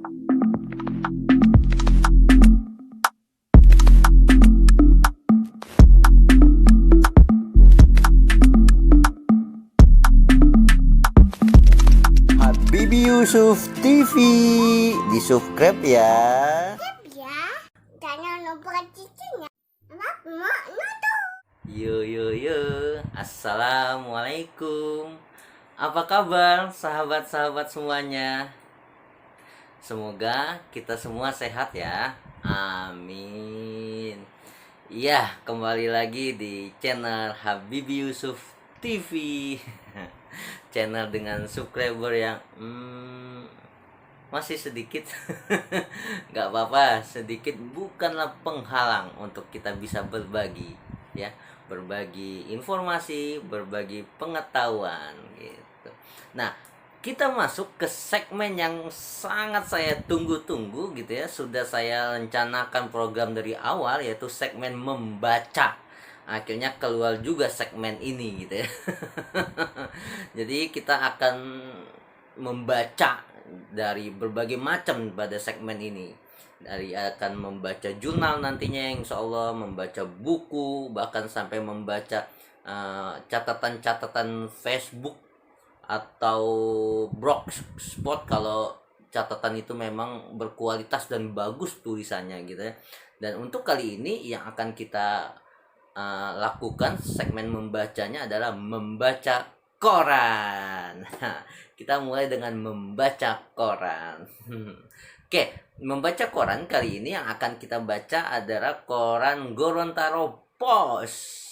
Habibie Yusuf TV, di-subscribe ya. Ya, jangan lupa cicinya. Mau nonton. Yo, assalamualaikum. Apa kabar sahabat-sahabat semuanya? Semoga kita semua sehat ya. Amin. Iya, kembali lagi di channel Habibie Yusuf TV. Channel dengan subscriber yang masih sedikit. Gak apa-apa, sedikit bukanlah penghalang untuk kita bisa berbagi ya, berbagi informasi, berbagi pengetahuan gitu. Nah, kita masuk ke segmen yang sangat saya tunggu-tunggu gitu ya. Sudah saya rencanakan program dari awal, yaitu segmen membaca. Akhirnya keluar juga segmen ini gitu ya. Jadi kita akan membaca dari berbagai macam pada segmen ini. Dari akan membaca jurnal nantinya, insya Allah membaca buku, bahkan sampai membaca catatan-catatan Facebook atau blogspot kalau catatan itu memang berkualitas dan bagus tulisannya gitu ya. Dan untuk kali ini yang akan kita lakukan segmen membacanya adalah membaca koran. Kita mulai dengan membaca koran. Oke, membaca koran kali ini yang akan kita baca adalah koran Gorontalo Post.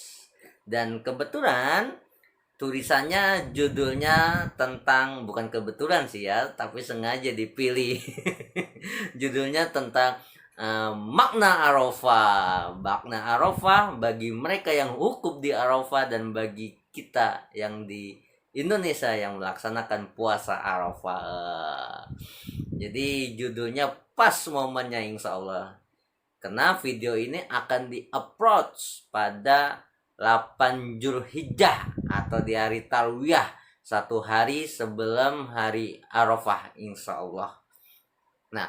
Dan kebetulan tulisannya, judulnya tentang, bukan kebetulan sih ya, tapi sengaja dipilih. Judulnya tentang makna Arafah. Makna Arafah bagi mereka yang wukuf di Arafah dan bagi kita yang di Indonesia yang melaksanakan puasa Arafah. Jadi judulnya pas momennya insya Allah, karena video ini akan di-upload pada 8 Zulhijjah atau di hari Tarwiyah, 1 hari sebelum hari Arafah insya Allah. Nah,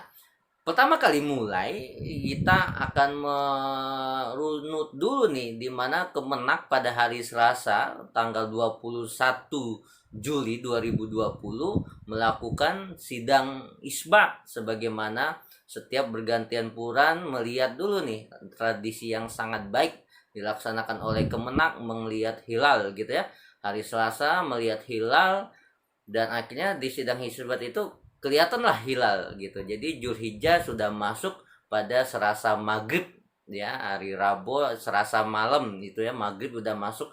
pertama kali mulai kita akan merunut dulu nih, di mana Kemenak pada hari Selasa tanggal 21 Juli 2020 melakukan sidang isbat, sebagaimana setiap bergantian bulan melihat dulu nih, tradisi yang sangat baik dilaksanakan oleh Kemenak, melihat hilal gitu ya. Hari Selasa melihat hilal dan akhirnya di sidang isbat itu kelihatanlah hilal gitu. Jadi Zulhijjah sudah masuk pada Selasa maghrib ya, hari Rabu Selasa malam itu ya, maghrib udah masuk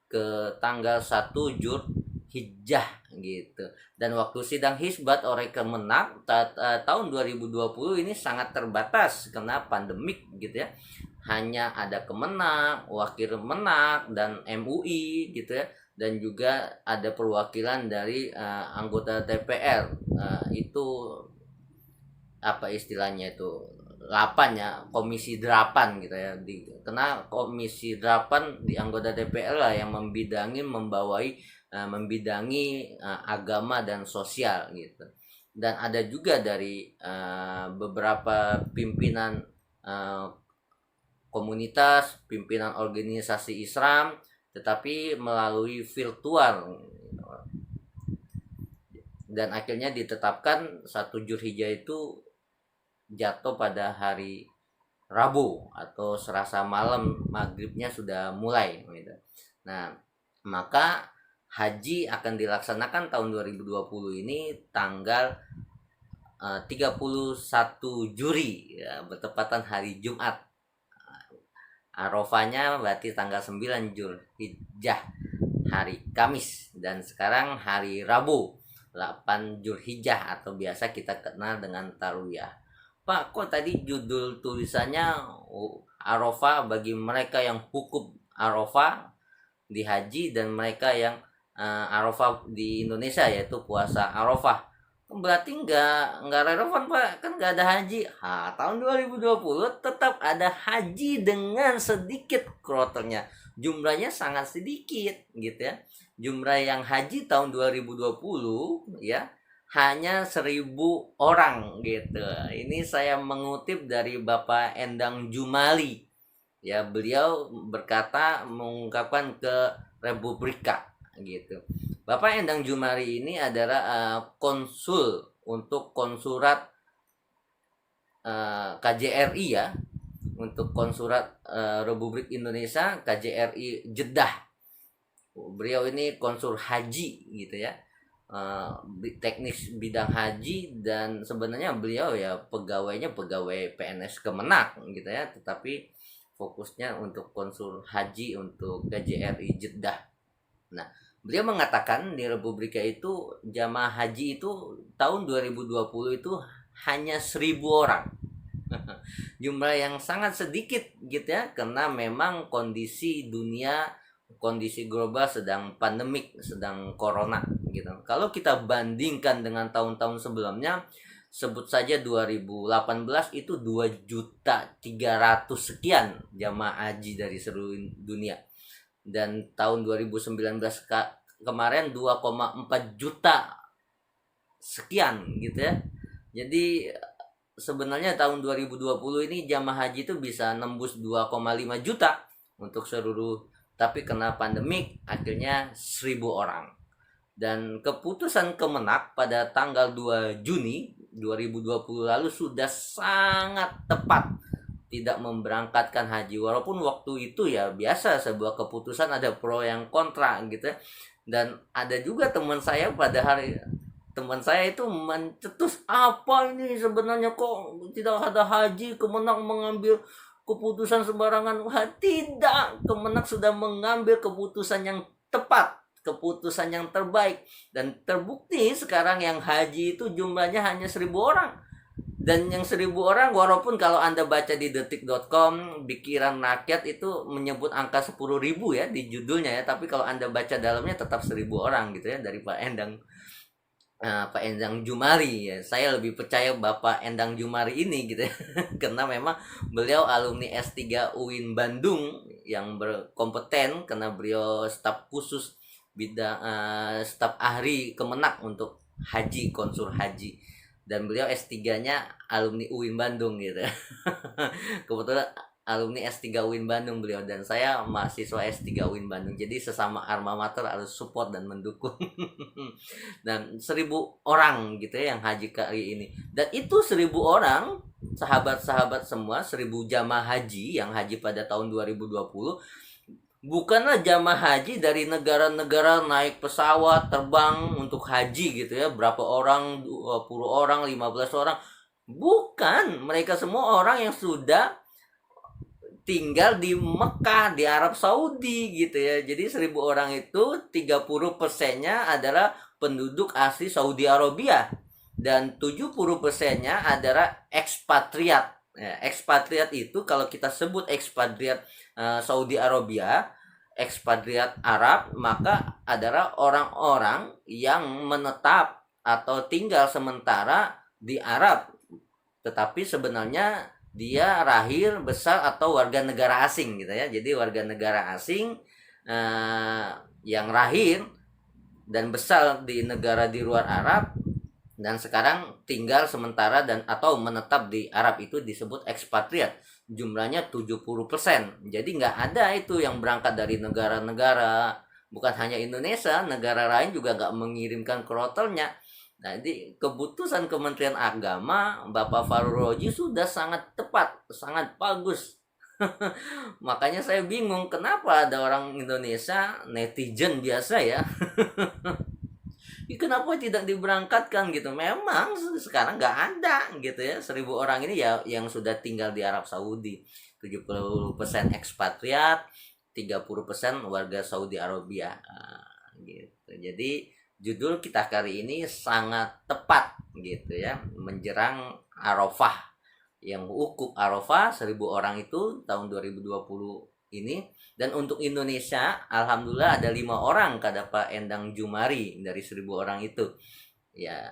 ke tanggal 1 Zulhijjah gitu. Dan waktu sidang hisbat oleh Kemenak tahun 2020 ini sangat terbatas karena pandemik gitu ya. Hanya ada Kemenak, Wakil Menak, dan MUI gitu ya, dan juga ada perwakilan dari anggota DPR. Itu apa istilahnya itu, 8 ya, komisi 8 gitu ya. Karena komisi 8 di anggota DPR lah yang membidangi agama dan sosial gitu. Dan ada juga dari beberapa pimpinan komunitas, pimpinan organisasi Islam, tetapi melalui virtual. Dan akhirnya ditetapkan 1 Zulhijjah itu jatuh pada hari Rabu atau Selasa malam, maghribnya sudah mulai gitu. Nah, maka haji akan dilaksanakan tahun 2020 ini tanggal 31 Juli ya, bertepatan hari Jumat. Arafahnya berarti tanggal 9 Zulhijjah, hari Kamis, dan sekarang hari Rabu 8 Zulhijjah atau biasa kita kenal dengan Tarwiyah. Pak, kok tadi judul tulisannya Arafah bagi mereka yang wukuf Arafah di haji dan mereka yang Arafah di Indonesia, yaitu puasa Arafah. Berarti nggak relevan Pak, kan nggak ada haji. Tahun 2020 tetap ada haji dengan sedikit kloternya, jumlahnya sangat sedikit gitu ya. Jumlah yang haji tahun 2020 ya hanya 1.000 orang gitu. Ini saya mengutip dari Bapak Endang Jumali. Ya, beliau berkata mengungkapkan ke Republika gitu. Bapak Endang Jumali ini adalah konsul untuk konsulat KJRI ya, untuk konsulat Republik Indonesia KJRI Jeddah. Beliau ini konsul haji gitu ya, teknis bidang haji, dan sebenarnya beliau ya pegawainya pegawai PNS Kemenak gitu ya, tetapi fokusnya untuk konsul haji untuk KJRI Jeddah. Nah, beliau mengatakan di Republika itu jamaah haji itu tahun 2020 itu hanya 1.000 orang. Jumlah yang sangat sedikit gitu ya, karena memang kondisi dunia, kondisi global sedang pandemik, sedang corona gitu. Kalau kita bandingkan dengan tahun-tahun sebelumnya, sebut saja 2018 itu 2.300.000 sekian jamaah haji dari seluruh dunia. Dan tahun 2019 kemarin 2,4 juta sekian gitu ya. Jadi sebenarnya tahun 2020 ini jamaah haji itu bisa nembus 2,5 juta untuk seluruh, tapi kena pandemik akhirnya 1.000 orang. Dan keputusan Kemenak pada tanggal 2 Juni 2020 lalu sudah sangat tepat tidak memberangkatkan haji, walaupun waktu itu ya biasa sebuah keputusan ada pro yang kontra gitu ya. Dan ada juga teman saya itu mencetus, apa ini sebenarnya kok tidak ada haji, Kemenak mengambil keputusan sembarangan. Wah, tidak, Kemenak sudah mengambil keputusan yang tepat, keputusan yang terbaik, dan terbukti sekarang yang haji itu jumlahnya hanya 1.000 orang. Dan yang 1.000 orang, walaupun kalau Anda baca di detik.com, Pikiran Rakyat itu menyebut angka 10.000 ya di judulnya ya, tapi kalau Anda baca dalamnya tetap 1.000 orang gitu ya, dari Pak Endang Jumari ya. Saya lebih percaya Bapak Endang Jumari ini gitu ya. Karena memang beliau alumni S3 UIN Bandung yang berkompeten, karena beliau staf khusus bidang staf ahli Kemenak untuk haji, konsul haji. Dan beliau S3-nya alumni UIN Bandung gitu. Kebetulan alumni S3 UIN Bandung beliau, dan saya mahasiswa S3 UIN Bandung. Jadi sesama alma mater harus support dan mendukung. Dan 1.000 orang gitu ya yang haji kali ini. Dan itu 1.000 orang, sahabat-sahabat semua, 1.000 jamaah haji yang haji pada tahun 2020, bukanlah jamaah haji dari negara-negara naik pesawat terbang untuk haji gitu ya, berapa orang, 20 orang, 15 orang. Bukan, mereka semua orang yang sudah tinggal di Mekah, di Arab Saudi gitu ya. Jadi 1.000 orang itu 30%-nya adalah penduduk asli Saudi Arabia, dan 70%-nya adalah ekspatriat. Ya, ekspatriat itu kalau kita sebut ekspatriat Saudi Arabia, ekspatriat Arab, maka adalah orang-orang yang menetap atau tinggal sementara di Arab, tetapi sebenarnya dia lahir besar atau warga negara asing gitu ya. Jadi warga negara asing yang lahir dan besar di negara di luar Arab dan sekarang tinggal sementara dan atau menetap di Arab itu disebut ekspatriat. Jumlahnya 70%. Jadi nggak ada itu yang berangkat dari negara-negara, bukan hanya Indonesia, negara lain juga nggak mengirimkan kloternya. Nah, jadi keputusan Kementerian Agama Bapak Farul Roji sudah sangat tepat, sangat bagus. Makanya saya bingung kenapa ada orang Indonesia, netizen biasa ya, kenapa tidak diberangkatkan gitu. Memang sekarang nggak ada gitu ya. 1.000 orang ini ya yang sudah tinggal di Arab Saudi, 70% ekspatriat, 30% warga Saudi Arabia gitu. Jadi judul kita kali ini sangat tepat gitu ya, menjelang Arafah. Yang wukuf Arafah 1.000 orang itu tahun 2020 ini. Dan untuk Indonesia alhamdulillah ada 5 orang kata Pak Endang Jumari dari 1.000 orang itu ya,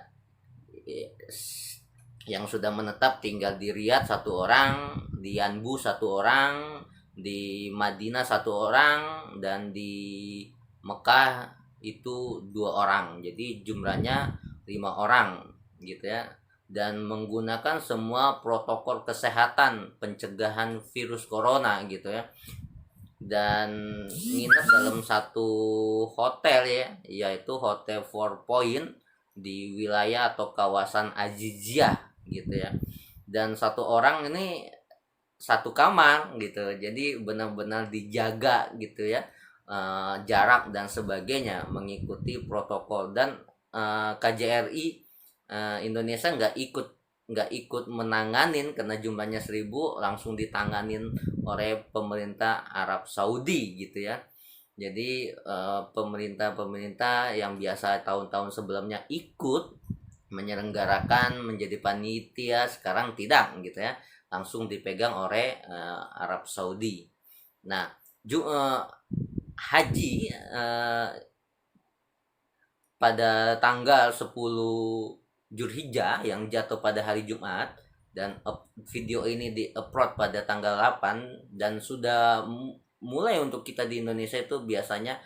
yang sudah menetap tinggal di Riyadh 1 orang, di Yanbu 1 orang, di Madinah 1 orang, dan di Mekah itu 2 orang. Jadi jumlahnya 5 orang gitu ya, dan menggunakan semua protokol kesehatan pencegahan virus corona gitu ya, dan nginep dalam satu hotel ya, yaitu Hotel Four Point di wilayah atau kawasan Azizia gitu ya. Dan satu orang ini satu kamar gitu, jadi benar-benar dijaga gitu ya, jarak dan sebagainya, mengikuti protokol. Dan KJRI Indonesia nggak ikut menanganin karena jumlahnya 1.000, langsung ditanganin oleh pemerintah Arab Saudi gitu ya. Jadi pemerintah yang biasa tahun-tahun sebelumnya ikut menyelenggarakan menjadi panitia, sekarang tidak gitu ya, langsung dipegang oleh Arab Saudi. Nah, haji pada tanggal 10 Zulhijjah yang jatuh pada hari Jumat, dan video ini di-upload pada tanggal 8, dan sudah mulai untuk kita di Indonesia itu biasanya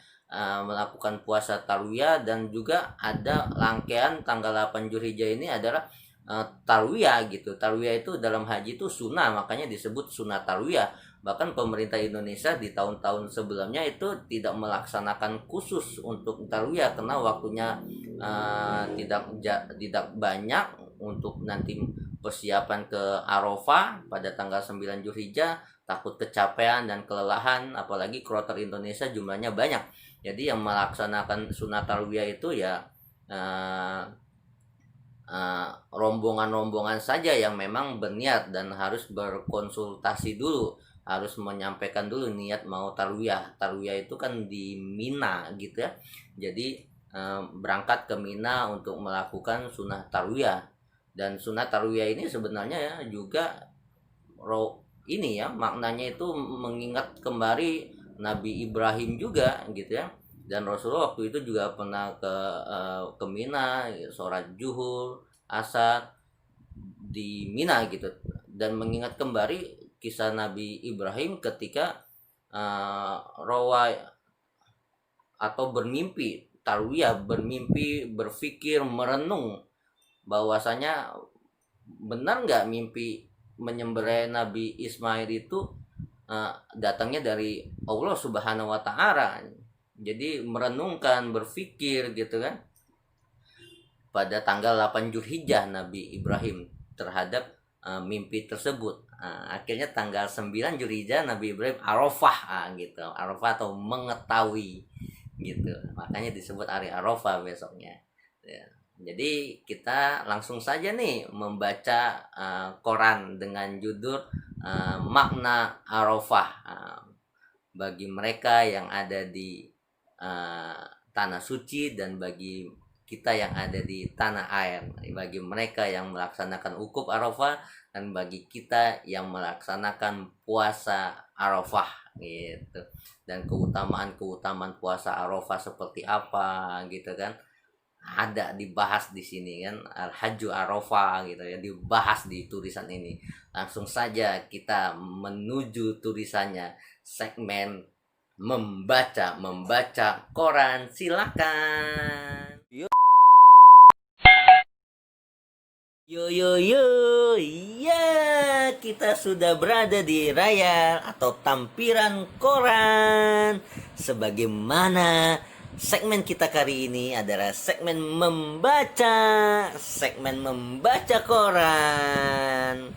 melakukan puasa tarwiyah, dan juga ada rangkaian tanggal 8 Zulhijjah ini adalah tarwiyah gitu. Tarwiyah itu dalam haji itu sunnah, makanya disebut sunnah tarwiyah. Bahkan pemerintah Indonesia di tahun-tahun sebelumnya itu tidak melaksanakan khusus untuk tarwiyah karena waktunya tidak banyak untuk nanti persiapan ke Arafah pada tanggal 9 Zulhijjah, takut kecapean dan kelelahan, apalagi kloter Indonesia jumlahnya banyak. Jadi yang melaksanakan sunat tarwiyah itu ya rombongan-rombongan saja yang memang berniat dan harus berkonsultasi dulu, harus menyampaikan dulu niat mau tarwiyah. Tarwiyah itu kan di Mina gitu ya, jadi berangkat ke Mina untuk melakukan sunah tarwiyah. Dan sunah tarwiyah ini sebenarnya ya juga ini ya, maknanya itu mengingat kembali Nabi Ibrahim juga gitu ya. Dan Rasulullah waktu itu juga pernah ke Mina, sholat zuhur, asar di Mina gitu, dan mengingat kembali kisah Nabi Ibrahim ketika rawa atau bermimpi tarwiyah, bermimpi, berpikir, merenung bahwasanya benar nggak mimpi menyembelih Nabi Ismail itu datangnya dari Allah Subhanahu wa Ta'ala. Jadi merenungkan, berpikir gitu kan, pada tanggal 8 Zulhijjah Nabi Ibrahim terhadap mimpi tersebut. Akhirnya tanggal 9 Zulhijjah Nabi Ibrahim Arafah gitu. Arafah atau mengetahui gitu. Makanya disebut hari Arafah besoknya. Ya. Jadi kita langsung saja nih membaca Quran dengan judul makna Arafah bagi mereka yang ada di tanah suci, dan bagi kita yang ada di tanah air, bagi mereka yang melaksanakan wukuf Arafah, dan bagi kita yang melaksanakan puasa Arafah gitu. Dan keutamaan puasa Arafah seperti apa gitu kan, ada dibahas di sini kan, Al-Hajju Arafah gitu ya, dibahas di tulisan ini. Langsung saja kita menuju tulisannya, segmen membaca Quran, silakan. Yo, ya, kita sudah berada di layar atau tampilan Quran. Sebagaimana segmen kita kali ini adalah segmen membaca Quran.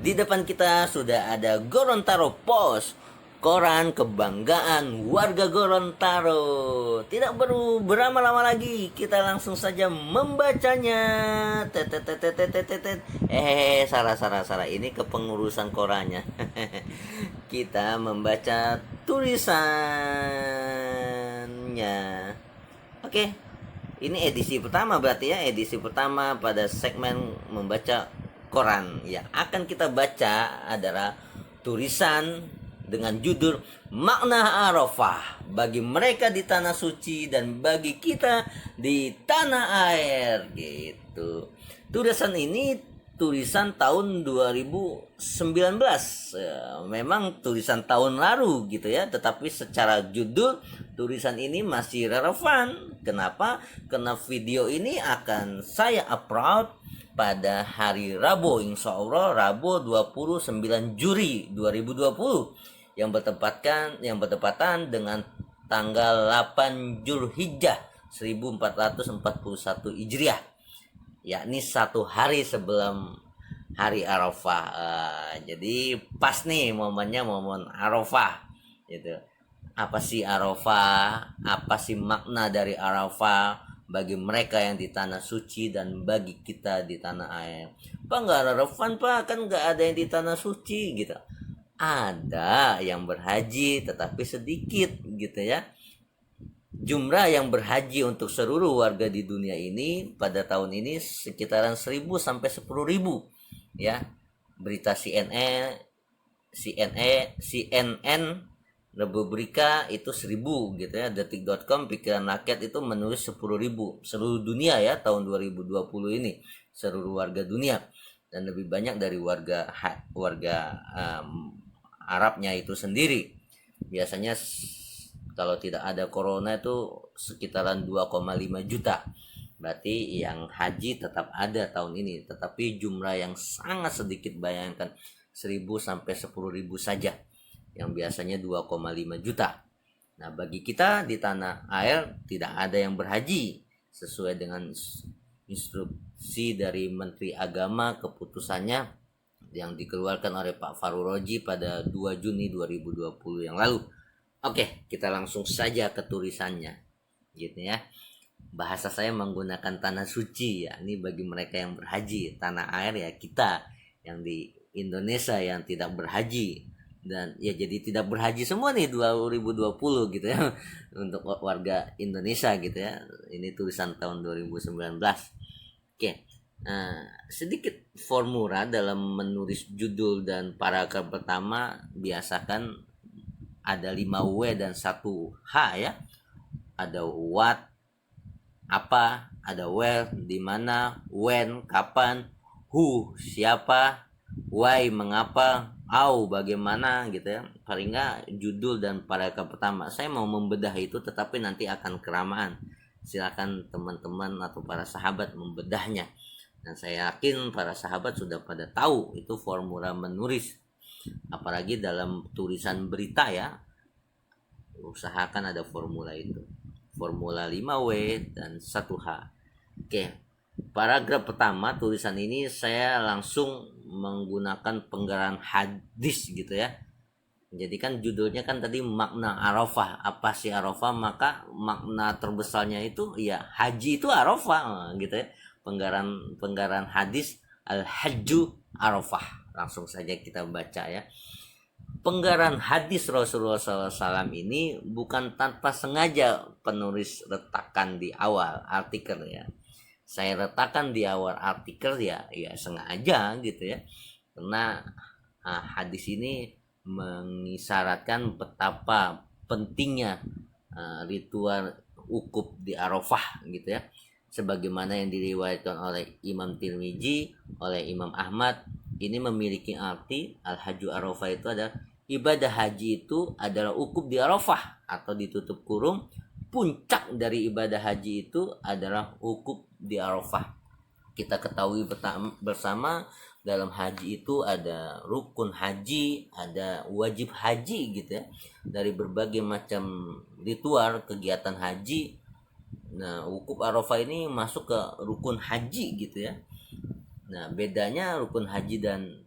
Di depan kita sudah ada Gorontalo Post, koran kebanggaan warga Gorontalo. Tidak perlu berlama-lama lagi, kita langsung saja membacanya. Salah. Ini kepengurusan korannya. Kita membaca tulisannya. Oke. Ini edisi pertama berarti ya, edisi pertama pada segmen membaca koran. Yang akan kita baca adalah tulisan dengan judul makna Arafah bagi mereka di tanah suci dan bagi kita di tanah air gitu. Tulisan ini tulisan tahun 2019. Ya, memang tulisan tahun lalu gitu ya, tetapi secara judul tulisan ini masih relevan. Kenapa? Karena video ini akan saya upload pada hari Rabu, insya Allah Rabu 29 Juli 2020 yang bertepatan dengan tanggal 8 Zulhijjah 1441 Hijriah, yakni satu hari sebelum hari Arafah. Jadi pas nih momennya, momen Arafah gitu. Apa sih Arafah? Apa sih makna dari Arafah bagi mereka yang di tanah suci dan bagi kita di tanah air? Pak, nggak relevan Pak, kan nggak ada yang di tanah suci gitu. Ada yang berhaji tetapi sedikit gitu ya. Jumlah yang berhaji untuk seluruh warga di dunia ini pada tahun ini sekitaran 1.000 sampai 10.000 ya. Berita CNN Republika itu 1.000 gitu ya. Detik.com Pikiran Rakyat itu menulis 10.000 seluruh dunia ya tahun 2020 ini, seluruh warga dunia, dan lebih banyak dari warga Arabnya itu sendiri. Biasanya kalau tidak ada corona itu sekitaran 2,5 juta. Berarti yang haji tetap ada tahun ini, tetapi jumlah yang sangat sedikit, bayangkan 1.000 sampai 10.000 saja, yang biasanya 2,5 juta. Nah, bagi kita di tanah air tidak ada yang berhaji sesuai dengan instruksi dari Menteri Agama, keputusannya yang dikeluarkan oleh Pak Farul Roji pada 2 Juni 2020 yang lalu. Oke, kita langsung saja ke tulisannya gitu ya. Bahasa saya menggunakan tanah suci ya. Ini bagi mereka yang berhaji. Tanah air ya kita yang di Indonesia yang tidak berhaji. Dan ya jadi tidak berhaji semua nih 2020 gitu ya. Untuk warga Indonesia gitu ya. Ini tulisan tahun 2019. Oke. Sedikit formula dalam menulis judul dan paragraf pertama. Biasakan ada 5 W dan 1 H ya. Ada what, apa, ada where, di mana, when, kapan, who, siapa, why, mengapa, how, bagaimana gitu ya. Paling nggak judul dan paragraf pertama. Saya mau membedah itu tetapi nanti akan kelamaan. Silakan teman-teman atau para sahabat membedahnya. Dan saya yakin para sahabat sudah pada tahu itu formula menulis. Apalagi dalam tulisan berita ya, usahakan ada formula itu, formula 5W dan 1H. Oke, paragraf pertama tulisan ini saya langsung menggunakan penggalan hadis gitu ya. Jadi kan judulnya kan tadi makna Arafah, apa sih Arafah, maka makna terbesarnya itu ya haji itu Arafah gitu ya. Penggalan hadis Al-Hajju Arafah. Langsung saja kita baca ya. Penggalan hadis Rasulullah SAW ini bukan tanpa sengaja penulis letakkan di awal artikel ya. Saya letakkan di awal artikel ya sengaja gitu ya. Karena hadis ini mengisyaratkan betapa pentingnya ritual wukuf di Arafah gitu ya. Sebagaimana yang diriwayatkan oleh Imam Tirmizi, oleh Imam Ahmad. Ini memiliki arti Al-Hajju Arafah itu adalah ibadah haji itu adalah wukuf di Arafah, atau ditutup kurung puncak dari ibadah haji itu adalah wukuf di Arafah. Kita ketahui bersama dalam haji itu ada rukun haji, ada wajib haji gitu ya. Dari berbagai macam ritual kegiatan haji. Nah, wukuf Arafah ini masuk ke rukun haji gitu ya. Nah, bedanya rukun haji dan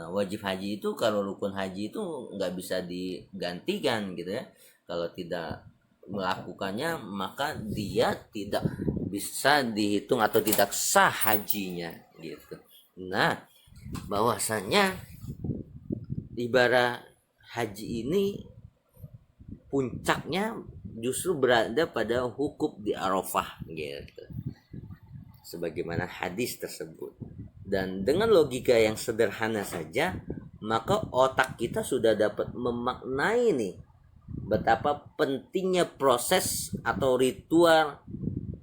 wajib haji itu, kalau rukun haji itu nggak bisa digantikan gitu ya. Kalau tidak melakukannya maka dia tidak bisa dihitung atau tidak sah hajinya gitu. Nah, bahwasanya ibadah haji ini puncaknya justru berada pada wukuf di Arafah gitu. Sebagaimana hadis tersebut. Dan dengan logika yang sederhana saja, maka otak kita sudah dapat memaknai nih betapa pentingnya proses atau ritual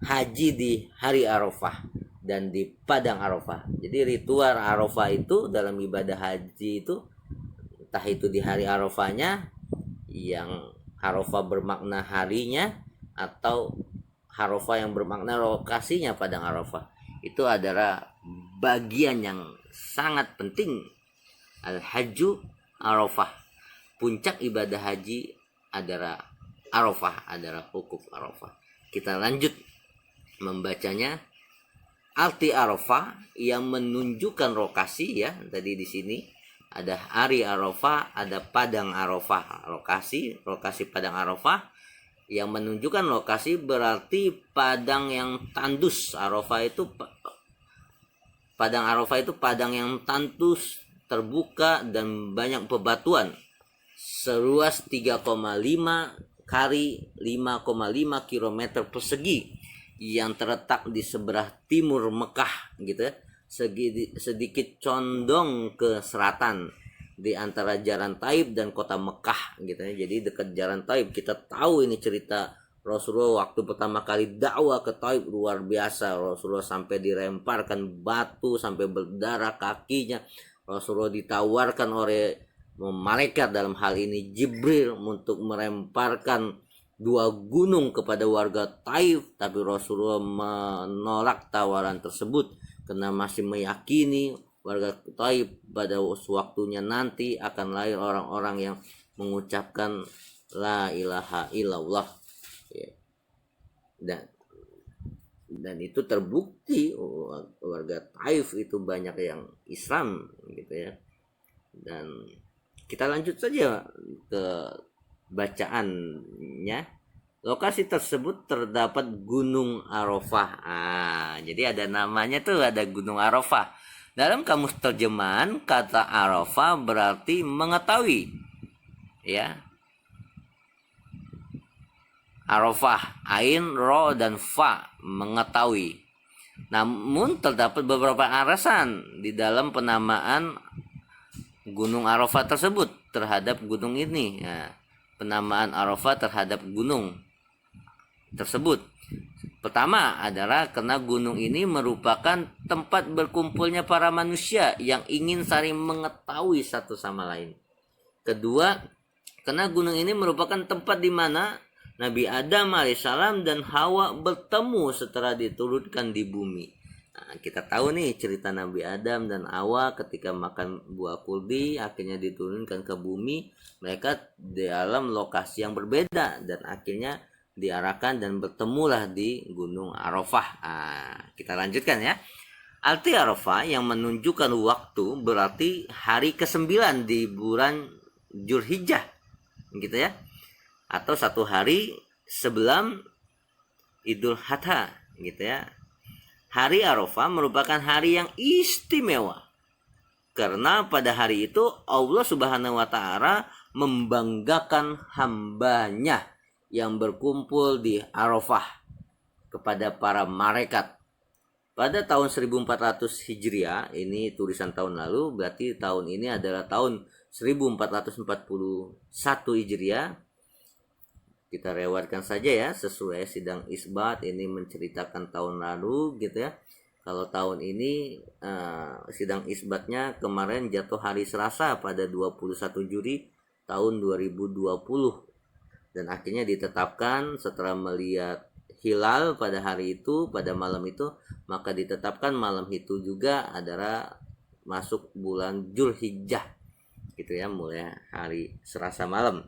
haji di hari Arafah. dan di padang Arafah. Jadi ritual Arafah itu dalam ibadah haji itu, entah itu di hari Arafahnya yang Arafah bermakna harinya atau Arafah yang bermakna lokasinya padang Arafah, itu adalah bagian yang sangat penting. Al-Hajju Arafah, puncak ibadah haji adalah Arafah, adalah wukuf Arafah. Kita lanjut membacanya. Arti Arafah yang menunjukkan lokasi ya. Tadi di sini ada hari Arafah, ada padang Arafah. Lokasi padang Arafah yang menunjukkan lokasi berarti padang yang tandus. Padang Arafah itu padang yang tandus, terbuka dan banyak bebatuan. Seluas 3,5 kali 5,5 km persegi yang terletak di sebelah timur Mekah gitu ya. Sedikit condong ke selatan di antara Jalan Taib dan kota Mekah gitu ya. Jadi dekat Jalan Taib. Kita tahu ini cerita Rasulullah waktu pertama kali dakwah ke Taib luar biasa. Rasulullah sampai dilemparkan batu sampai berdarah kakinya. Rasulullah ditawarkan oleh malaikat, dalam hal ini Jibril, untuk melemparkan 2 gunung kepada warga Taif, tapi Rasulullah menolak tawaran tersebut karena masih meyakini warga Taif pada waktunya nanti akan lahir orang-orang yang mengucapkan la ilaha illallah ya. Dan itu terbukti warga Taif itu banyak yang Islam gitu ya. Dan kita lanjut saja ke bacaannya. Lokasi tersebut terdapat Gunung Arafah. Jadi ada namanya tuh, ada Gunung Arafah. Dalam kamus terjemahan kata Arafah berarti mengetahui ya. Arafah, ain, ro, dan fa, mengetahui. Namun terdapat beberapa alasan di dalam penamaan Gunung Arafah tersebut terhadap gunung ini. Penamaan Arafah terhadap gunung tersebut. Pertama adalah karena gunung ini merupakan tempat berkumpulnya para manusia yang ingin saling mengetahui satu sama lain. Kedua, karena gunung ini merupakan tempat di mana Nabi Adam alaihissalam dan Hawa bertemu setelah diturunkan di bumi. Kita tahu nih cerita Nabi Adam dan Hawa ketika makan buah kuldi akhirnya diturunkan ke bumi. Mereka di dalam lokasi yang berbeda dan akhirnya diarahkan dan bertemulah di Gunung Arafah. Kita lanjutkan ya. Arti Arafah yang menunjukkan waktu berarti hari ke-9 di bulan Dzulhijjah gitu ya. Atau 1 hari sebelum Idul Adha gitu ya. Hari Arafah merupakan hari yang istimewa karena pada hari itu Allah Subhanahu wa taala membanggakan hambanya yang berkumpul di Arafah kepada para malaikat. Pada tahun 1400 Hijriah, ini tulisan tahun lalu, berarti tahun ini adalah tahun 1441 Hijriah. Kita lewatkan saja ya, sesuai sidang isbat ini menceritakan tahun lalu gitu ya. Kalau tahun ini sidang isbatnya kemarin jatuh hari Selasa pada 21 Juli tahun 2020 dan akhirnya ditetapkan setelah melihat hilal pada hari itu, pada malam itu, maka ditetapkan malam itu juga adalah masuk bulan Dzulhijjah gitu ya, mulai hari Selasa malam.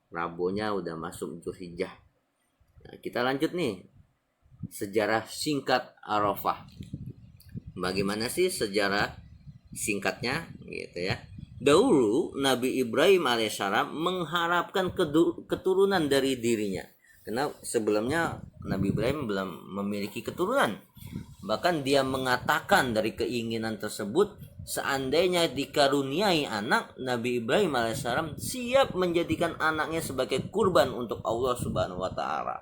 Rabunya udah masuk Dzulhijjah. Kita lanjut nih, sejarah singkat Arafah. Bagaimana sih sejarah singkatnya gitu ya? Dahulu Nabi Ibrahim alaihissalam mengharapkan keturunan dari dirinya. Karena sebelumnya Nabi Ibrahim belum memiliki keturunan. Bahkan dia mengatakan dari keinginan tersebut, seandainya dikaruniai anak, Nabi Ibrahim alaihissalam siap menjadikan anaknya sebagai kurban untuk Allah Subhanahu wa taala.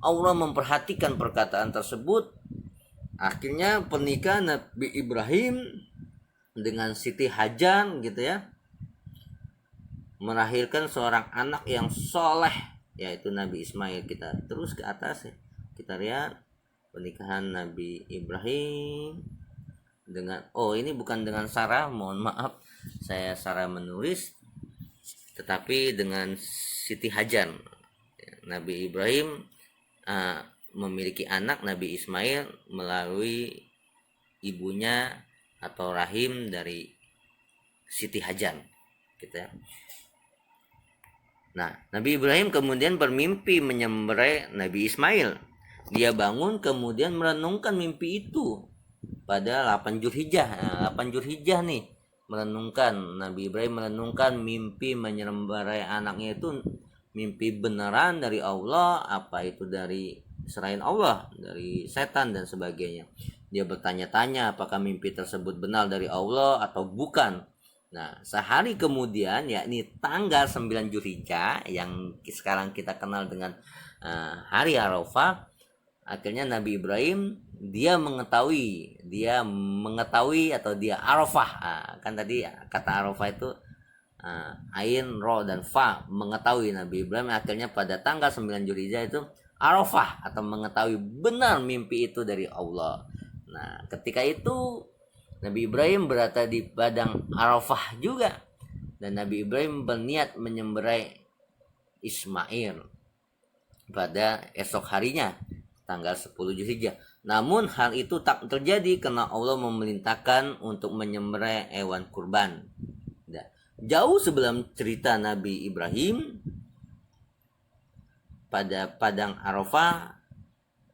Allah memperhatikan perkataan tersebut. Akhirnya pernikahan Nabi Ibrahim dengan Siti Hajar gitu ya, melahirkan seorang anak yang soleh, yaitu Nabi Ismail. Kita terus ke atas ya. Kita lihat pernikahan Nabi Ibrahim dengan, ini bukan dengan Sarah, mohon maaf saya salah menulis, tetapi dengan Siti Hajar. Nabi Ibrahim memiliki anak Nabi Ismail melalui ibunya atau rahim dari Siti Hajar gitu ya. Nah, Nabi Ibrahim kemudian bermimpi menyembelih Nabi Ismail. Dia bangun kemudian merenungkan mimpi itu pada 8 Zulhijjah. 8 Zulhijjah nih Nabi Ibrahim merenungkan mimpi menyembelih anaknya itu mimpi beneran dari Allah, apa itu dari selain Allah, dari setan dan sebagainya. Dia bertanya-tanya apakah mimpi tersebut benar dari Allah atau bukan. Nah, sehari kemudian, yakni tanggal 9 Zulhijjah yang sekarang kita kenal dengan hari Arafah, akhirnya Nabi Ibrahim dia mengetahui atau dia Arafah. Kan tadi kata Arafah itu ain, ro, dan fa, mengetahui. Nabi Ibrahim akhirnya pada tanggal 9 Zulhijjah itu Arafah atau mengetahui benar mimpi itu dari Allah. Nah, ketika itu Nabi Ibrahim berada di padang Arafah juga, dan Nabi Ibrahim berniat menyembelih Ismail pada esok harinya tanggal 10 Zulhijjah. Namun hal itu tak terjadi karena Allah memerintahkan untuk menyembelih hewan kurban. Jauh sebelum cerita Nabi Ibrahim pada padang Arafah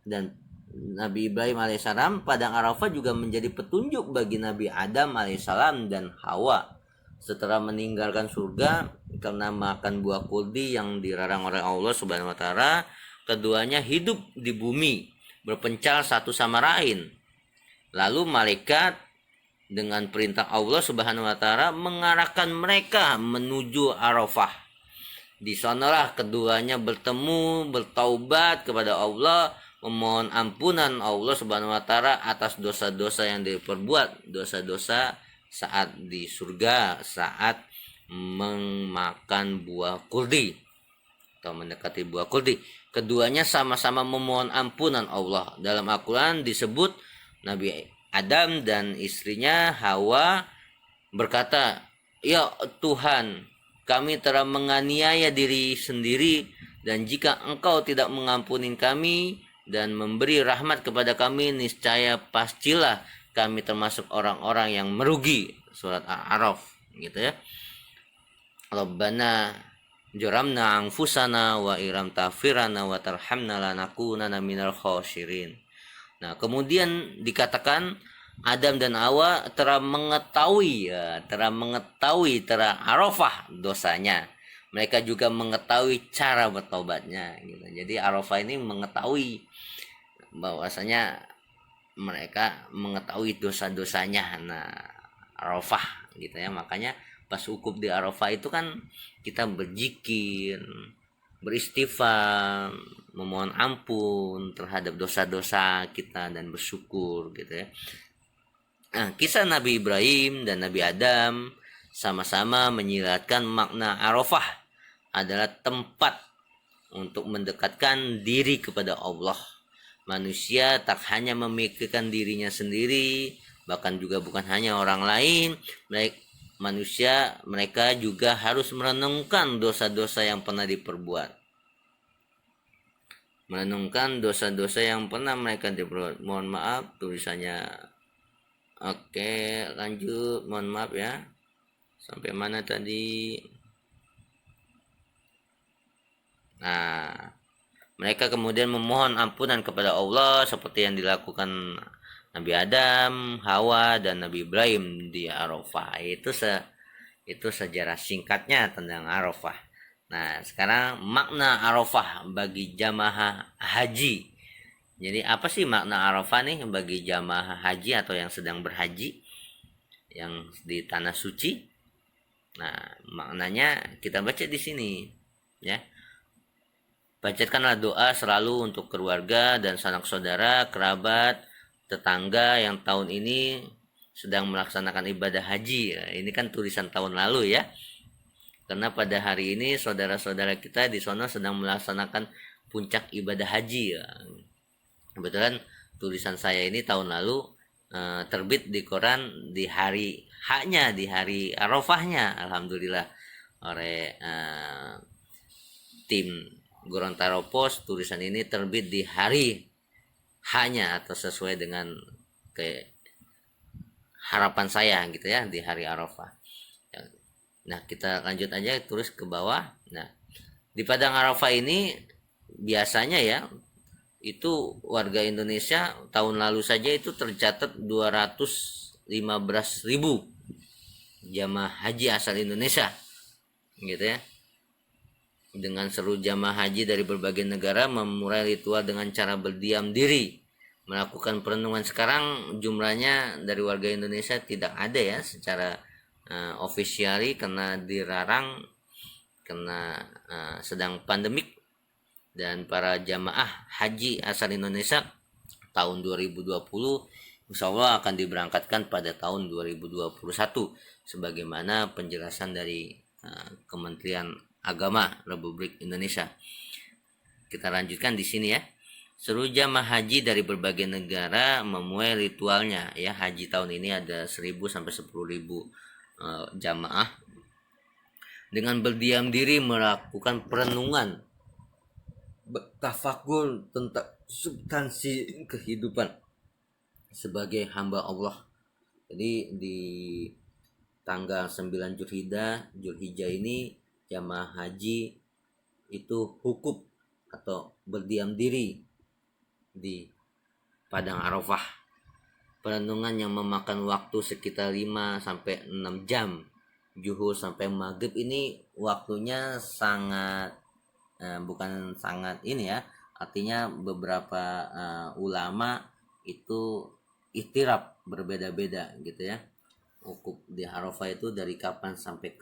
dan Nabi Ibrahim alaihissalam, padang Arafah juga menjadi petunjuk bagi Nabi Adam alaihissalam dan Hawa setelah meninggalkan surga karena makan buah kuldi yang dilarang oleh Allah Subhanahu wa taala. Keduanya hidup di bumi berpencar satu sama lain. Lalu malaikat dengan perintah Allah Subhanahu wa taala mengarahkan mereka menuju Arafah. Di sanalah keduanya bertemu, bertaubat kepada Allah, memohon ampunan Allah Subhanahu wa taala atas dosa-dosa yang diperbuat, dosa-dosa saat di surga, saat memakan buah kuldi atau mendekati buah kuldi. Keduanya sama-sama memohon ampunan Allah. Dalam Al-Quran disebut Nabi Adam dan istrinya Hawa berkata, "Ya Tuhan, kami telah menganiaya diri sendiri, dan jika Engkau tidak mengampuni kami dan memberi rahmat kepada kami, niscaya pastilah kami termasuk orang-orang yang merugi." Surat Al-A'raf gitu ya. Rabbana juramna anfusana wa iram tafirana wa tarhamna lanakunana minal khasirin. Nah, kemudian dikatakan Adam dan Hawa telah mengetahui Arafah dosanya. Mereka juga mengetahui cara bertobatnya gitu. Jadi Arafah ini mengetahui bahwasanya mereka mengetahui dosa-dosanya. Nah, Arafah gitu ya. Makanya pas wukuf di Arafah itu kan kita berzikir, beristighfar, memohon ampun terhadap dosa-dosa kita dan bersyukur gitu ya. Nah, kisah Nabi Ibrahim dan Nabi Adam sama-sama menyiratkan makna Arafah adalah tempat untuk mendekatkan diri kepada Allah. Manusia tak hanya memikirkan dirinya sendiri, bahkan juga bukan hanya orang lain. Mereka juga harus merenungkan dosa-dosa yang pernah diperbuat. Merenungkan dosa-dosa yang pernah mereka diperbuat. Mohon maaf tulisannya. Oke, lanjut. Mohon maaf ya. Sampai mana tadi? Nah, mereka kemudian memohon ampunan kepada Allah seperti yang dilakukan Nabi Adam, Hawa, dan Nabi Ibrahim di Arafah. Itu sejarah singkatnya tentang Arafah. Nah, sekarang makna Arafah bagi jamaah haji. Jadi apa sih makna Arafah nih bagi jamaah haji atau yang sedang berhaji yang di tanah suci? Nah, maknanya kita baca di sini ya. Bacakanlah doa selalu untuk keluarga dan sanak saudara, kerabat, tetangga yang tahun ini sedang melaksanakan ibadah haji. Ini kan tulisan tahun lalu ya. Karena pada hari ini saudara-saudara kita di sana sedang melaksanakan puncak ibadah haji. Kebetulan tulisan saya ini tahun lalu terbit di koran di hari haknya, di hari Arafahnya, alhamdulillah, oleh tim Gorontalo Pos. Tulisan ini terbit di hari haknya atau sesuai dengan ke harapan saya gitu ya, di hari Arafah. Nah, kita lanjut aja terus ke bawah. Nah, di Padang Arafah ini biasanya ya, itu warga Indonesia tahun lalu saja itu tercatat 215.000 jamaah haji asal Indonesia gitu ya. Dengan seluruh jamaah haji dari berbagai negara memulai ritual dengan cara berdiam diri melakukan perenungan. Sekarang jumlahnya dari warga Indonesia tidak ada ya secara officially, karena dilarang, karena sedang pandemik. Dan para jamaah haji asal Indonesia tahun 2020 insya Allah akan diberangkatkan pada tahun 2021 sebagaimana penjelasan dari Kementerian Agama Republik Indonesia. Kita lanjutkan di sini ya. Seluruh jamaah haji dari berbagai negara memulai ritualnya ya. Haji tahun ini ada 1.000 sampai 10.000 jamaah dengan berdiam diri melakukan perenungan, tafakur tentang substansi kehidupan sebagai hamba Allah. Jadi di tanggal 9 Zulhijjah ini jamaah haji itu hukuf atau berdiam diri di Padang Arafah. Perenungan yang memakan waktu sekitar 5 sampai 6 jam. Zuhur sampai maghrib ini waktunya sangat bukan sangat ini ya. Artinya beberapa ulama itu ikhtilaf berbeda-beda gitu ya. Wukuf di Arafah itu dari kapan sampai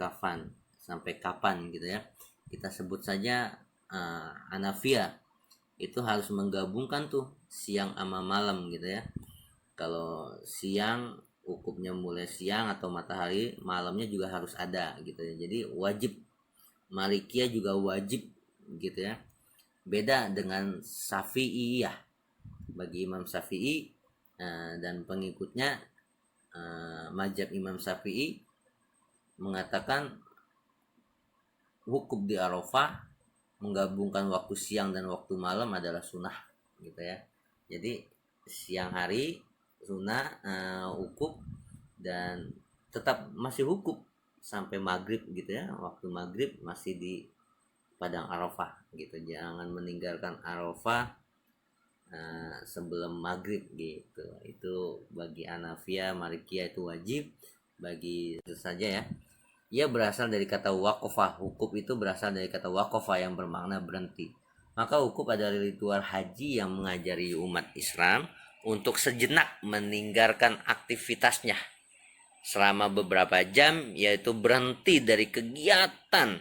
kapan gitu ya. Kita sebut saja Hanafiyah itu harus menggabungkan tuh siang sama malam gitu ya. Kalau siang wukufnya mulai siang atau matahari, malamnya juga harus ada gitu ya. Jadi wajib. Malikiyah juga wajib gitu ya. Beda dengan Syafi'iyah. Bagi Imam Syafi'i dan pengikutnya, mazhab Imam Syafi'i mengatakan wukuf di Arafah menggabungkan waktu siang dan waktu malam adalah sunnah gitu ya. Jadi siang hari sunnah wukuf, dan tetap masih wukuf sampai maghrib gitu ya. Waktu maghrib masih di Padang Arafah gitu. Jangan meninggalkan Arafah sebelum maghrib gitu. Itu bagi Hanafiyah, Malikiyah itu wajib. Bagi itu saja ya. Ia berasal dari kata waqafah. Wukuf itu berasal dari kata waqafah yang bermakna berhenti. Maka wukuf adalah ritual haji yang mengajari umat Islam untuk sejenak meninggalkan aktivitasnya selama beberapa jam, yaitu berhenti dari kegiatan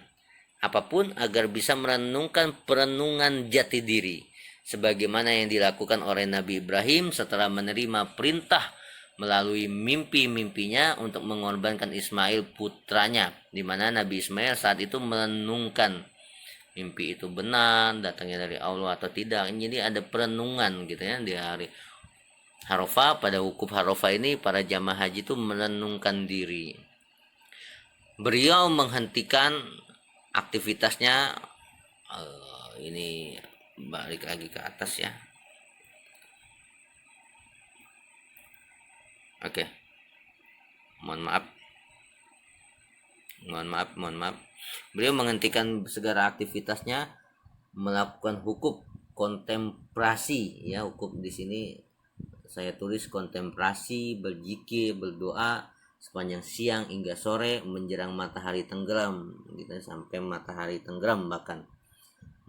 apapun agar bisa merenungkan perenungan jati diri sebagaimana yang dilakukan oleh Nabi Ibrahim setelah menerima perintah melalui mimpi-mimpinya untuk mengorbankan Ismail putranya, di mana Nabi Ismail saat itu merenungkan mimpi itu benar datangnya dari Allah atau tidak. Jadi ada perenungan gitu ya di hari Arafah. Pada wukuf Arafah ini para jamaah haji itu merenungkan diri. Beliau menghentikan aktivitasnya. Ini balik lagi ke atas ya. Oke. Mohon maaf. Beliau menghentikan segala aktivitasnya melakukan wukuf kontemplasi ya. Wukuf di sini saya tulis kontemplasi, berzikir, berdoa sepanjang siang hingga sore menjelang matahari tenggelam gitu, sampai matahari tenggelam, bahkan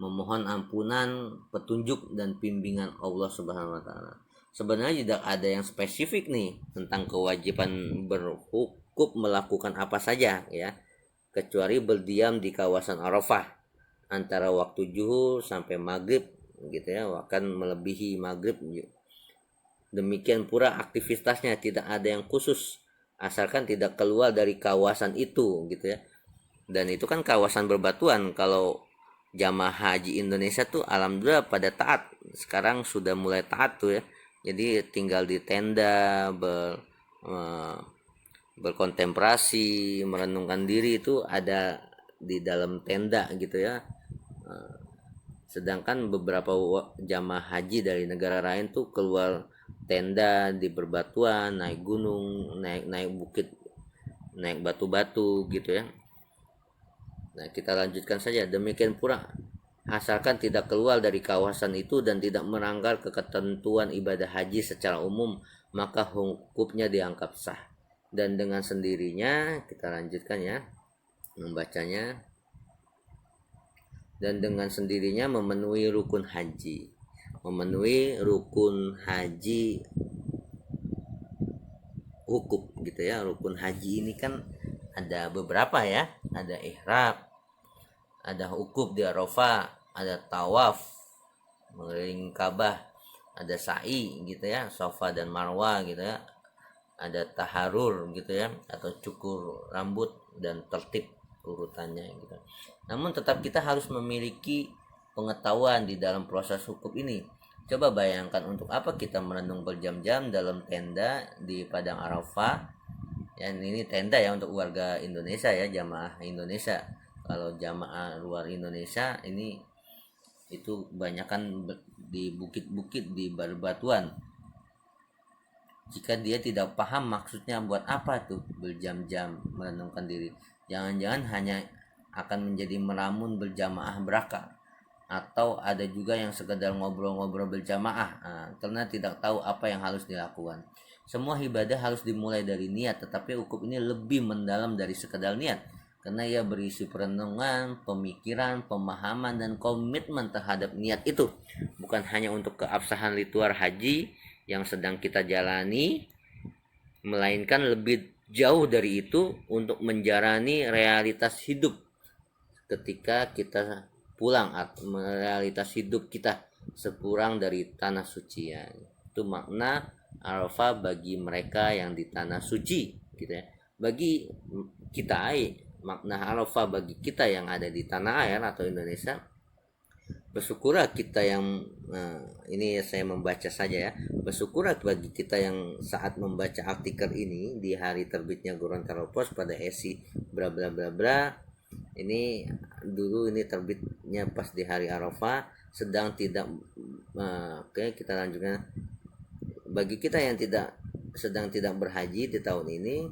memohon ampunan, petunjuk dan bimbingan Allah Subhanahu wa taala. Sebenarnya tidak ada yang spesifik nih tentang kewajiban berwukuf melakukan apa saja ya, kecuali berdiam di kawasan Arafah antara waktu zuhur sampai maghrib gitu ya, akan melebihi maghrib. Demikian pula aktivitasnya tidak ada yang khusus asalkan tidak keluar dari kawasan itu gitu ya. Dan itu kan kawasan berbatuan. Kalau jamaah haji Indonesia tuh alhamdulillah pada taat, sekarang sudah mulai taat tuh ya, Jadi tinggal di tenda berkontemplasi, merenungkan diri itu ada di dalam tenda gitu ya. Sedangkan beberapa jamaah haji dari negara lain tuh keluar tenda di berbatuan, naik gunung, naik bukit, naik batu-batu gitu ya. Nah, kita lanjutkan saja. Demikian pula asalkan tidak keluar dari kawasan itu dan tidak melanggar ketentuan ibadah haji secara umum, maka hukumnya dianggap sah. Dan dengan sendirinya, kita lanjutkan ya membacanya, dan dengan sendirinya memenuhi rukun haji. Memenuhi rukun haji hukum gitu ya. Rukun haji ini kan ada beberapa ya. Ada ihram, ada wukuf di Arafah, ada tawaf mengelilingi Ka'bah, ada sa'i gitu ya, Safa dan Marwah gitu ya, ada taharur gitu ya, atau cukur rambut dan tertib urutannya gitu. Namun tetap kita harus memiliki pengetahuan di dalam proses hukum ini. Coba bayangkan, untuk apa kita merenung berjam-jam dalam tenda di padang Arafah. Ya, ini tenda ya untuk warga Indonesia ya, jamaah Indonesia. Kalau jamaah luar Indonesia ini itu kebanyakan di bukit-bukit, di batuan. Jika dia tidak paham maksudnya buat apa tuh berjam-jam merenungkan diri, jangan-jangan hanya akan menjadi melamun berjamaah berakar, atau ada juga yang sekedar ngobrol-ngobrol berjamaah karena tidak tahu apa yang harus dilakukan. Semua ibadah harus dimulai dari niat, tetapi hukum ini lebih mendalam dari sekedar niat, karena ia berisi perenungan, pemikiran, pemahaman, dan komitmen terhadap niat itu. Bukan hanya untuk keabsahan ritual haji yang sedang kita jalani, melainkan lebih jauh dari itu untuk menjalani realitas hidup ketika kita pulang, atau realitas hidup kita sepulang dari tanah suci ya. Itu makna Arafah bagi mereka yang di tanah suci gitu ya. Bagi kita, makna Arafah bagi kita yang ada di tanah air atau Indonesia, bersyukurlah kita yang ini saya membaca saja ya. Bersyukurlah bagi kita yang saat membaca artikel ini di hari terbitnya Gorontalo Post pada esi bla bla bla bla. Ini dulu ini terbitnya pas di hari Arafah, sedang tidak oke, kita lanjutkan. Bagi kita yang sedang tidak berhaji di tahun ini,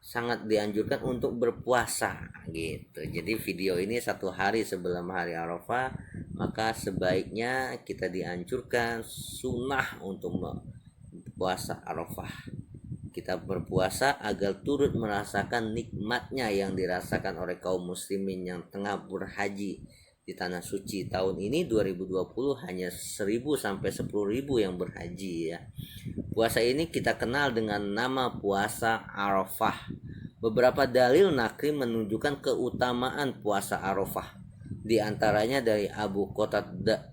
sangat dianjurkan untuk berpuasa gitu. Jadi video ini 1 hari sebelum hari Arafah, maka sebaiknya kita dianjurkan sunnah untuk puasa Arafah. Kita berpuasa agar turut merasakan nikmatnya yang dirasakan oleh kaum muslimin yang tengah berhaji di tanah suci. Tahun ini 2020 hanya 1.000 sampai 10.000 yang berhaji ya. Puasa ini kita kenal dengan nama puasa Arafah. Beberapa dalil nakli menunjukkan keutamaan puasa Arafah. Di antaranya dari Abu Qatadah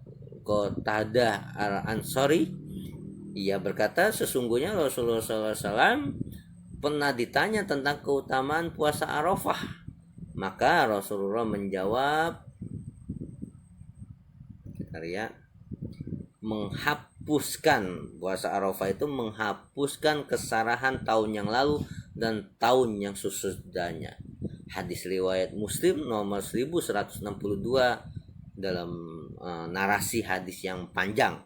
Al-Ansari. Ia berkata, sesungguhnya Rasulullah SAW pernah ditanya tentang keutamaan puasa Arafah. Maka Rasulullah menjawab, kita lihat, menghapuskan puasa Arafah itu menghapuskan kesalahan tahun yang lalu dan tahun yang sesudahnya. Hadis riwayat Muslim nomor 1162 dalam narasi hadis yang panjang.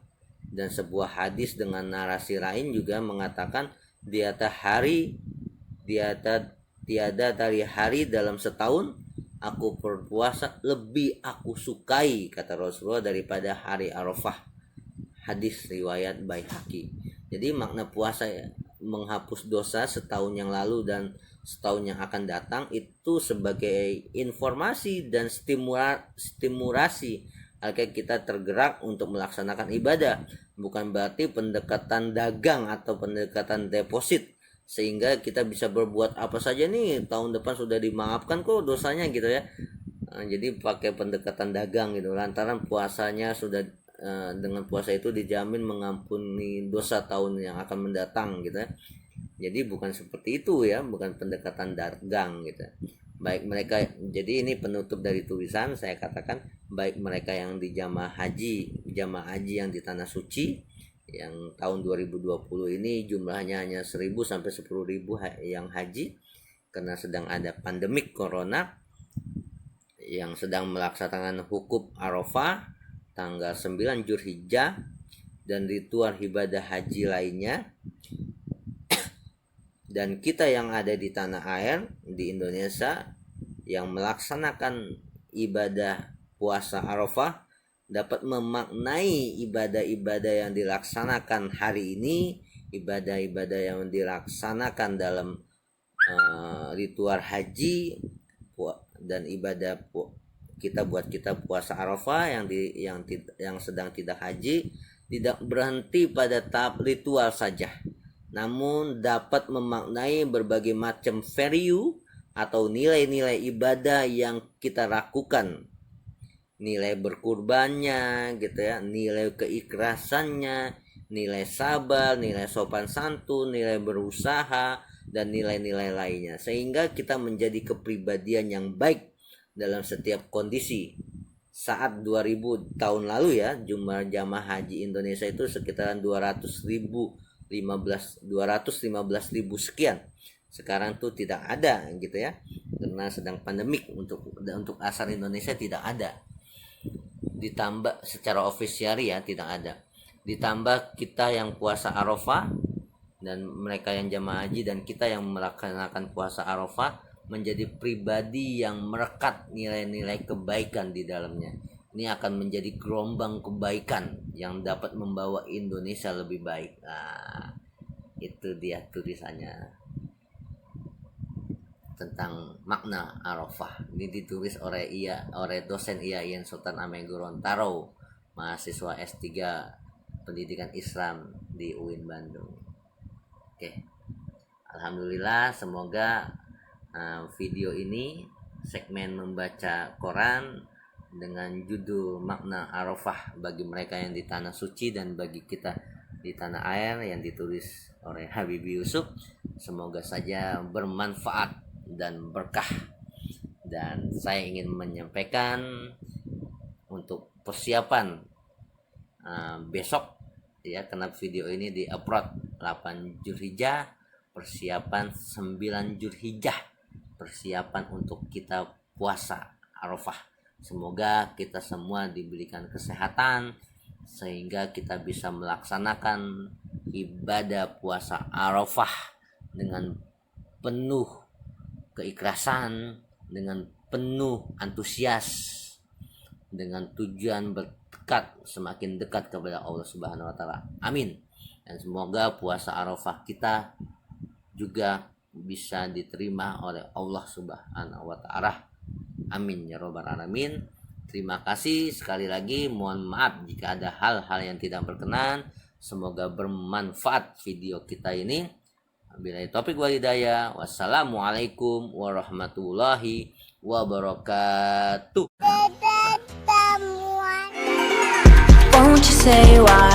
Dan sebuah hadis dengan narasi lain juga mengatakan, tiada dari hari dalam setahun aku berpuasa lebih aku sukai, kata Rasulullah, daripada hari Arafah. Hadis riwayat Baihaqi. Jadi makna puasa ya, menghapus dosa setahun yang lalu dan setahun yang akan datang, itu sebagai informasi dan stimulasi agar kita tergerak untuk melaksanakan ibadah. Bukan berarti pendekatan dagang atau pendekatan deposit sehingga kita bisa berbuat apa saja nih, tahun depan sudah dimaafkan kok dosanya gitu ya. Jadi pakai pendekatan dagang gitu, lantaran puasanya sudah dengan puasa itu dijamin mengampuni dosa tahun yang akan mendatang gitu ya. Jadi bukan seperti itu ya, bukan pendekatan dagang gitu. baik mereka, jadi ini penutup dari tulisan saya katakan, baik mereka yang di jamaah haji yang di tanah suci yang tahun 2020 ini jumlahnya hanya 1.000 sampai 10.000 yang haji karena sedang ada pandemik corona, yang sedang melaksanakan hukuf Arafah tanggal 9 Zulhijjah dan ritual ibadah haji lainnya. Dan kita yang ada di tanah air di Indonesia yang melaksanakan ibadah puasa Arafah dapat memaknai ibadah-ibadah yang dilaksanakan hari ini, ibadah-ibadah yang dilaksanakan dalam ritual haji dan ibadah kita puasa Arafah yang sedang tidak haji tidak berhenti pada tahap ritual saja, namun dapat memaknai berbagai macam value atau nilai-nilai ibadah yang kita lakukan, nilai berkurbannya gitu ya, nilai keikhlasannya, nilai sabar, nilai sopan santun, nilai berusaha, dan nilai-nilai lainnya, sehingga kita menjadi kepribadian yang baik dalam setiap kondisi. Saat 2000 tahun lalu ya, jumlah jamaah haji Indonesia itu sekitaran 215.000 sekian. Sekarang tuh tidak ada gitu ya, karena sedang pandemik. Untuk asal Indonesia tidak ada, ditambah secara ofisial ya tidak ada, ditambah kita yang puasa Arafah dan mereka yang jamaah haji dan kita yang melaksanakan puasa Arafah menjadi pribadi yang merekat nilai-nilai kebaikan di dalamnya. Ini akan menjadi gelombang kebaikan yang dapat membawa Indonesia lebih baik. Nah, itu dia tulisannya tentang makna Arafah. Ini ditulis oleh dosen IAIN Sultan Ameng Gorontalo, mahasiswa S3 Pendidikan Islam di UIN Bandung. Oke. Alhamdulillah, semoga video ini segmen membaca Quran dengan judul makna Arafah bagi mereka yang di tanah suci dan bagi kita di tanah air yang ditulis oleh Habibie Yusuf, semoga saja bermanfaat dan berkah. Dan saya ingin menyampaikan untuk persiapan besok ya, karena video ini di-upload 8 Zulhijjah, persiapan 9 Zulhijjah, persiapan untuk kita puasa Arafah. Semoga kita semua diberikan kesehatan sehingga kita bisa melaksanakan ibadah puasa Arafah dengan penuh keikhlasan, dengan penuh antusias, dengan tujuan semakin dekat kepada Allah Subhanahu wa taala. Amin. Dan semoga puasa Arafah kita juga bisa diterima oleh Allah Subhanahu wa taala. Amin ya rabbal alamin. Terima kasih sekali lagi, mohon maaf jika ada hal-hal yang tidak berkenan. Semoga bermanfaat video kita ini. Wabillahi taufiq wal hidayah. Wassalamualaikum warahmatullahi wabarakatuh. Won't you say why?